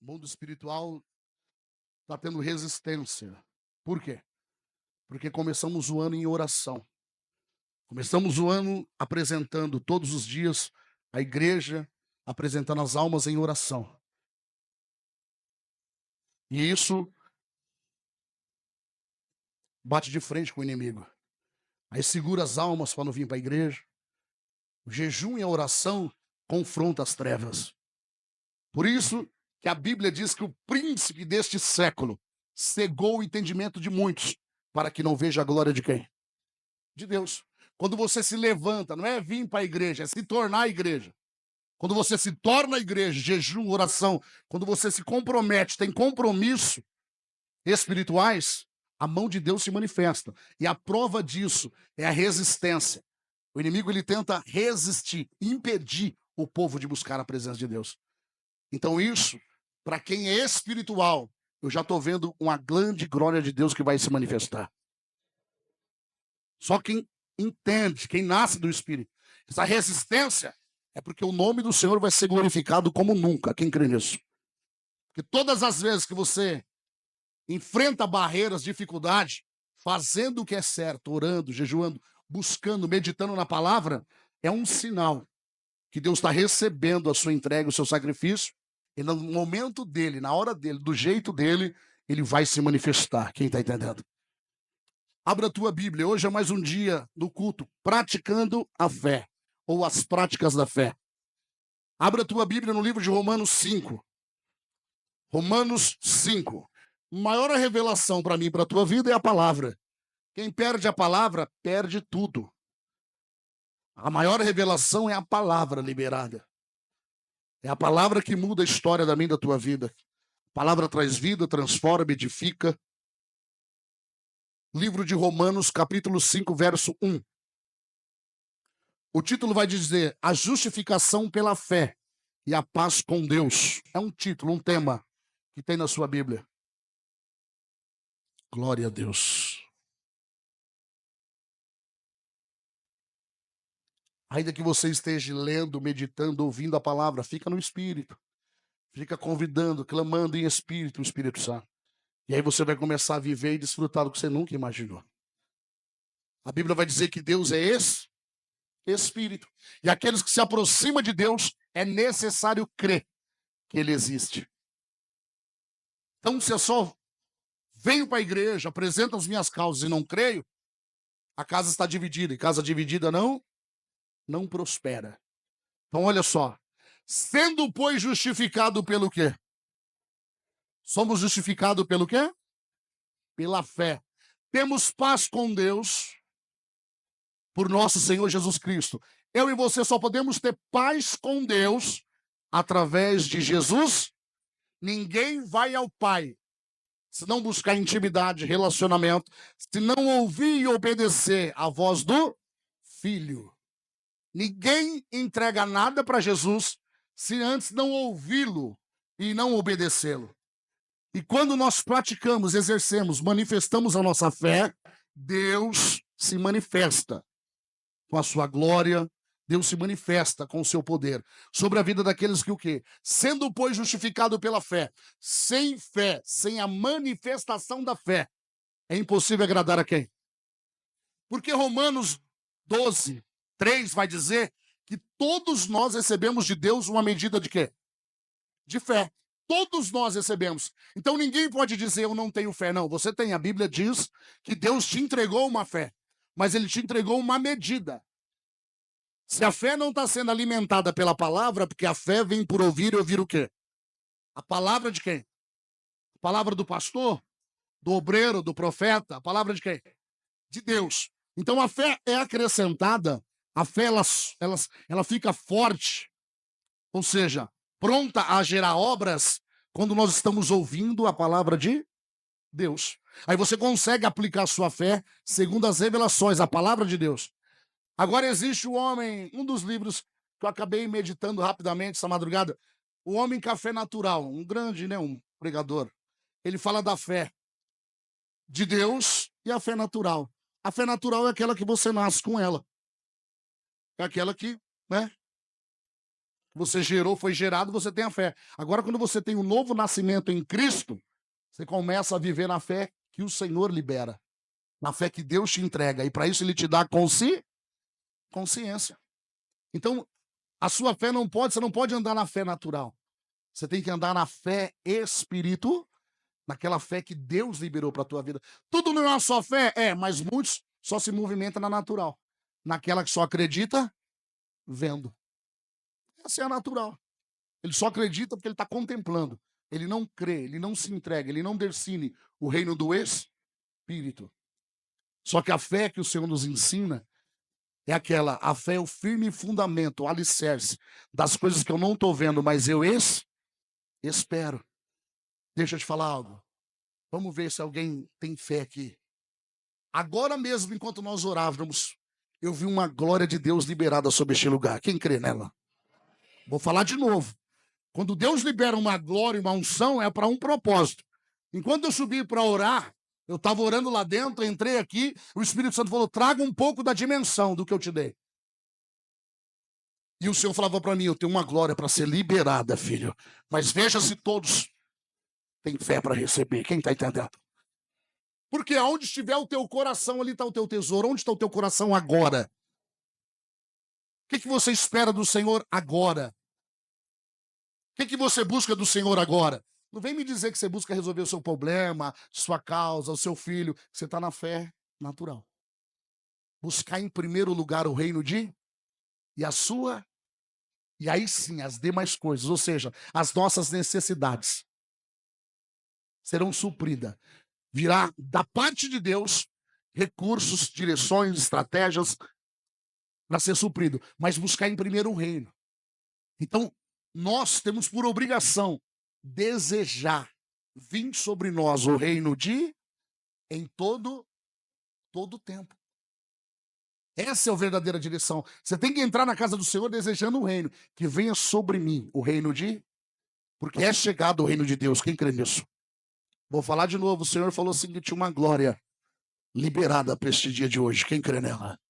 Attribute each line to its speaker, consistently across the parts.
Speaker 1: O mundo espiritual está tendo resistência. Por quê? Porque começamos o ano em oração. Começamos o ano apresentando todos os dias a igreja, apresentando as almas em oração. E isso bate de frente com o inimigo. Aí segura as almas para não vir para a igreja. O jejum e a oração confrontam as trevas. Por isso que a Bíblia diz que o príncipe deste século cegou o entendimento de muitos, para que não veja a glória de quem? De Deus. Quando você se levanta, não é vir para a igreja, é se tornar a igreja. Quando você se torna a igreja, jejum, oração, quando você se compromete, tem compromisso espirituais, a mão de Deus se manifesta. E a prova disso é a resistência. O inimigo ele tenta resistir, impedir o povo de buscar a presença de Deus. Então isso, para quem é espiritual, eu já estou vendo uma grande glória de Deus que vai se manifestar. Só quem entende, quem nasce do Espírito, essa resistência é porque o nome do Senhor vai ser glorificado como nunca. Quem crê nisso? Porque todas as vezes que você enfrenta barreiras, dificuldade, fazendo o que é certo, orando, jejuando, buscando, meditando na palavra, é um sinal que Deus está recebendo a sua entrega, o seu sacrifício, e no momento dele, na hora dele, do jeito dele, ele vai se manifestar. Quem está entendendo? Abra a tua Bíblia. Hoje é mais um dia do culto, praticando a fé, ou as práticas da fé. Abra a tua Bíblia no livro de Romanos 5. Romanos 5. Maior revelação para mim e para a tua vida é a palavra. Quem perde a palavra, perde tudo. A maior revelação é a palavra liberada. É a palavra que muda a história da minha e da tua vida. A palavra traz vida, transforma, edifica. Livro de Romanos, capítulo 5, verso 1. O título vai dizer: a justificação pela fé e a paz com Deus. É um título, um tema que tem na sua Bíblia. Glória a Deus. Ainda que você esteja lendo, meditando, ouvindo a palavra, fica no Espírito. Fica convidando, clamando em Espírito, o Espírito Santo. E aí você vai começar a viver e desfrutar do que você nunca imaginou. A Bíblia vai dizer que Deus é esse Espírito. E aqueles que se aproximam de Deus, é necessário crer que Ele existe. Então, se eu só venho para a igreja, apresento as minhas causas e não creio, a casa está dividida. E casa dividida não prospera. Então, olha só. Sendo, pois, justificado pelo quê? Somos justificados pelo quê? Pela fé. Temos paz com Deus por nosso Senhor Jesus Cristo. Eu e você só podemos ter paz com Deus através de Jesus. Ninguém vai ao Pai se não buscar intimidade, relacionamento, se não ouvir e obedecer a voz do Filho. Ninguém entrega nada para Jesus se antes não ouvi-lo e não obedecê-lo. E quando nós praticamos, exercemos, manifestamos a nossa fé, Deus se manifesta com a sua glória, Deus se manifesta com o seu poder sobre a vida daqueles que o quê? Sendo, pois, justificado pela fé, sem a manifestação da fé, é impossível agradar a quem? Porque Romanos 12, 3 vai dizer que todos nós recebemos de Deus uma medida de quê? De fé. Todos nós recebemos. Então ninguém pode dizer eu não tenho fé, não. Você tem, a Bíblia diz que Deus te entregou uma fé, mas Ele te entregou uma medida. Se a fé não está sendo alimentada pela palavra, porque a fé vem por ouvir e ouvir o quê? A palavra de quem? A palavra do pastor? Do obreiro? Do profeta? A palavra de quem? De Deus. Então a fé é acrescentada, a fé ela fica forte, ou seja, pronta a gerar obras quando nós estamos ouvindo a palavra de Deus. Aí você consegue aplicar a sua fé segundo as revelações, a palavra de Deus. Agora existe o homem, um dos livros que eu acabei meditando rapidamente essa madrugada, O Homem Café Natural, um grande, um pregador. Ele fala da fé de Deus e a fé natural. A fé natural é aquela que você nasce com ela. É aquela que, Você gerou, foi gerado, você tem a fé. Agora, quando você tem um novo nascimento em Cristo, você começa a viver na fé que o Senhor libera, na fé que Deus te entrega. E para isso ele te dá consciência. Então, a sua fé não pode, você não pode andar na fé natural. Você tem que andar na fé espiritual, naquela fé que Deus liberou para a tua vida. Tudo não é só fé? É, mas muitos só se movimentam na natural. Naquela que só acredita vendo. Essa é a natural. Ele só acredita porque ele está contemplando. Ele não crê, ele não se entrega, ele não decine o reino do Espírito. Só que a fé que o Senhor nos ensina é aquela, a fé é o firme fundamento, o alicerce das coisas que eu não estou vendo, mas eu espero. Deixa eu te falar algo. Vamos ver se alguém tem fé aqui. Agora mesmo, enquanto nós orávamos, eu vi uma glória de Deus liberada sobre este lugar. Quem crê nela? Vou falar de novo. Quando Deus libera uma glória, uma unção, é para um propósito. Enquanto eu subi para orar, eu estava orando lá dentro, entrei aqui, o Espírito Santo falou, traga um pouco da dimensão do que eu te dei. E o Senhor falava para mim, eu tenho uma glória para ser liberada, filho. Mas veja se todos têm fé para receber. Quem está entendendo? Porque aonde estiver o teu coração, ali está o teu tesouro. Onde está o teu coração agora? O que você espera do Senhor agora? O que você busca do Senhor agora? Não vem me dizer que você busca resolver o seu problema, sua causa, o seu filho. Você está na fé natural. Buscar em primeiro lugar o reino e a sua, e aí sim as demais coisas, ou seja, as nossas necessidades serão supridas. Virá da parte de Deus recursos, direções, estratégias para ser suprido, mas buscar em primeiro o reino. Então, nós temos por obrigação desejar vir sobre nós o reino em todo o tempo. Essa é a verdadeira direção. Você tem que entrar na casa do Senhor desejando o reino, que venha sobre mim o reino porque é chegado o reino de Deus. Quem crê nisso? Vou falar de novo. O Senhor falou o seguinte, uma glória liberada para este dia de hoje. Quem crê nela?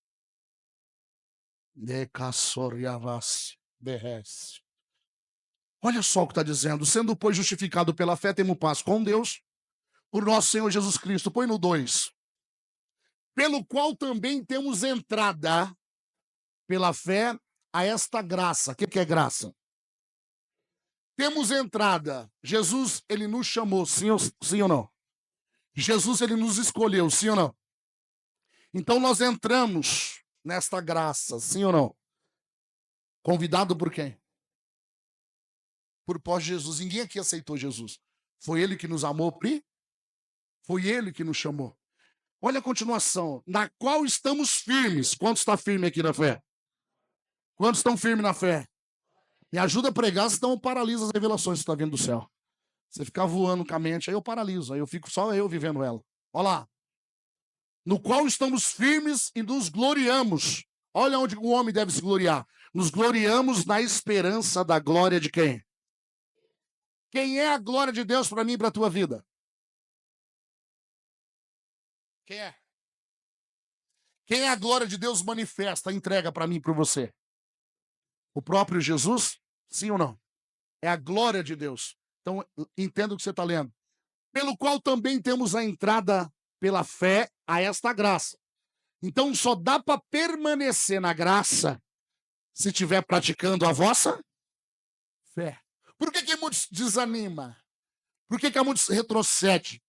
Speaker 1: Olha só o que está dizendo. Sendo, pois, justificado pela fé, temos paz com Deus, por nosso Senhor Jesus Cristo. Põe no 2. Pelo qual também temos entrada pela fé a esta graça. O que é graça? Temos entrada. Jesus, ele nos chamou, sim ou não? Jesus, ele nos escolheu, sim ou não? Então nós entramos nesta graça, sim ou não? Convidado por quem? Por pós-Jesus. Ninguém aqui aceitou Jesus. Foi ele que nos amou, foi ele que nos chamou. Olha a continuação. Na qual estamos firmes. Quantos está firme aqui na fé? Quantos estão firmes na fé? Me ajuda a pregar, senão eu paraliso as revelações que está vindo do céu. Você ficar voando com a mente, aí eu paraliso. Aí eu fico só eu vivendo ela. Olha lá. No qual estamos firmes e nos gloriamos. Olha onde o homem deve se gloriar. Nos gloriamos na esperança da glória de quem? Quem é a glória de Deus para mim e para a tua vida? Quem é? Quem é a glória de Deus manifesta, entrega para mim e para você? O próprio Jesus? Sim ou não? É a glória de Deus. Então, entenda o que você está lendo. Pelo qual também temos a entrada pela fé a esta graça. Então, só dá para permanecer na graça se estiver praticando a vossa fé. Por que muitos desanima? Por que muitos retrocede?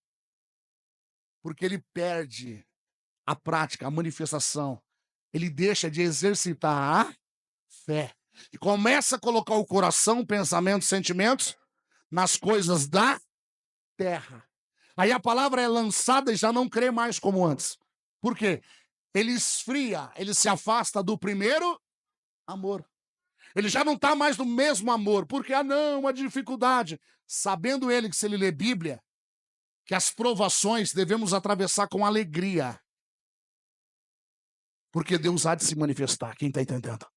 Speaker 1: Porque ele perde a prática, a manifestação. Ele deixa de exercitar a fé. E começa a colocar o coração, pensamentos, sentimentos nas coisas da terra. Aí a palavra é lançada e já não crê mais como antes. Por quê? Ele esfria, ele se afasta do primeiro amor. Ele já não está mais no mesmo amor. Porque, uma dificuldade. Sabendo ele que se ele lê Bíblia, que as provações devemos atravessar com alegria. Porque Deus há de se manifestar. Quem está entendendo?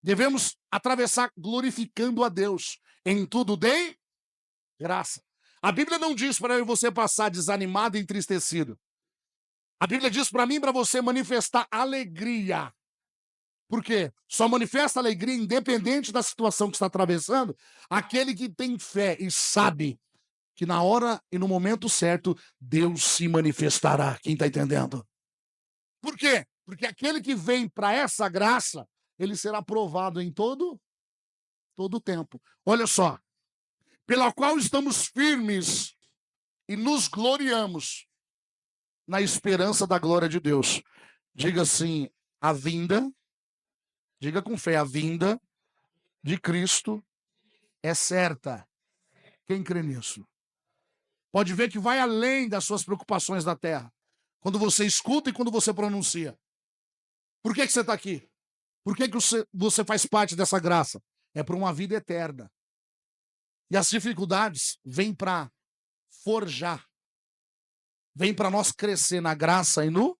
Speaker 1: Devemos atravessar glorificando a Deus. Em tudo dei graça. A Bíblia não diz para eu e você passar desanimado e entristecido. A Bíblia diz para mim e para você manifestar alegria. Por quê? Só manifesta alegria, independente da situação que está atravessando, aquele que tem fé e sabe que na hora e no momento certo, Deus se manifestará. Quem está entendendo? Por quê? Porque aquele que vem para essa graça, ele será provado em todo o tempo. Olha só, pela qual estamos firmes e nos gloriamos na esperança da glória de Deus. Diga assim, a vinda, diga com fé, a vinda de Cristo é certa. Quem crê nisso? Pode ver que vai além das suas preocupações da terra. Quando você escuta e quando você pronuncia. Por que você está aqui? Por que você faz parte dessa graça? É para uma vida eterna. E as dificuldades vêm para forjar. Vêm para nós crescer na graça e no...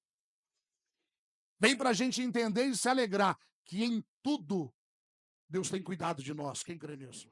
Speaker 1: Vem para a gente entender e se alegrar que em tudo Deus tem cuidado de nós. Quem crê nisso?